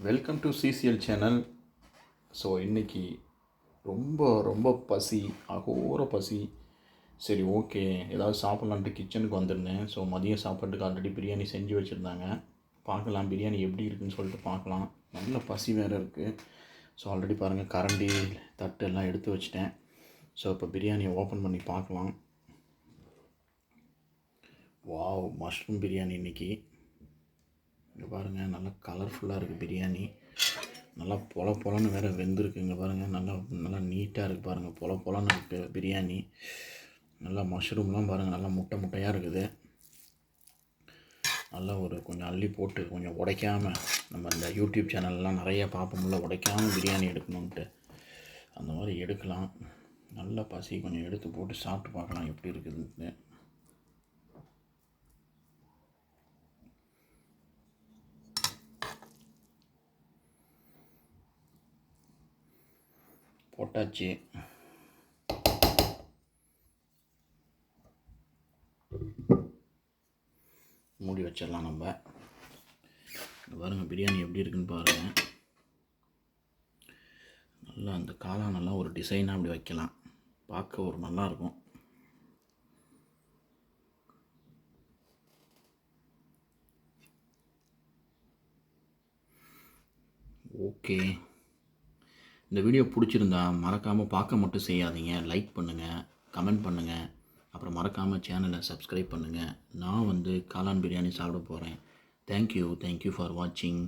Welcome to CCL channel. So இன்றைக்கி ரொம்ப பசி, அகோர பசி. சரி, ஓகே, ஏதாவது சாப்பிட்லான்ட்டு கிச்சனுக்கு வந்திருந்தேன். ஸோ மதியம் சாப்பாட்டுக்கு ஆல்ரெடி பிரியாணி செஞ்சு வச்சுருந்தாங்க. பார்க்கலாம் பிரியாணி எப்படி இருக்குதுன்னு சொல்லிட்டு பார்க்கலாம். நல்ல பசி வேறு இருக்குது. ஸோ ஆல்ரெடி பாருங்கள், கரண்டி தட்டு எல்லாம் எடுத்து வச்சிட்டேன். ஸோ இப்போ பிரியாணியை ஓப்பன் பண்ணி பார்க்கலாம். வாவ், மஷ்ரூம் பிரியாணி இன்றைக்கி. இங்கே பாருங்கள், நல்லா கலர்ஃபுல்லாக இருக்குது பிரியாணி. நல்லா பொலன்னு வேறு வெந்திருக்கு. இங்கே பாருங்கள், நல்லா நீட்டாக இருக்குது பாருங்கள், பொலன்னு இருக்குது பிரியாணி. நல்லா மஷ்ரூம்லாம் பாருங்கள், நல்லா முட்டையாக இருக்குது. நல்லா கொஞ்சம் அள்ளி போட்டு கொஞ்சம் உடைக்காமல், நம்ம இந்த யூடியூப் சேனல்லாம் நிறைய பார்ப்போம்ல, உடைக்காமல் பிரியாணி எடுக்கணுன்ட்டு, அந்த மாதிரி எடுக்கலாம். நல்ல பசி, கொஞ்சம் எடுத்து போட்டு சாப்பிட்டு பார்க்கலாம் எப்படி இருக்குதுன்னு. போட்டாச்சு. மூடி வச்சிடலாம் நம்ம. பாருங்கள் பிரியாணி எப்படி இருக்குன்னு பாருங்கள். நல்லா அந்த காளானெல்லாம் ஒரு டிசைனாக அப்படி வைக்கலாம், பார்க்க ஒரு நல்லாயிருக்கும். ஓகே, இந்த வீடியோ பிடிச்சிருந்தா மறக்காமல் பார்க்க மட்டும் செய்யாதீங்க. லைக் பண்ணுங்கள், கமெண்ட் பண்ணுங்கள், அப்புறம் மறக்காமல் சேனலை சப்ஸ்கிரைப் பண்ணுங்கள். நான் காளான் பிரியாணி சாப்பிட போகிறேன். தேங்க்யூ ஃபார் வாட்சிங்.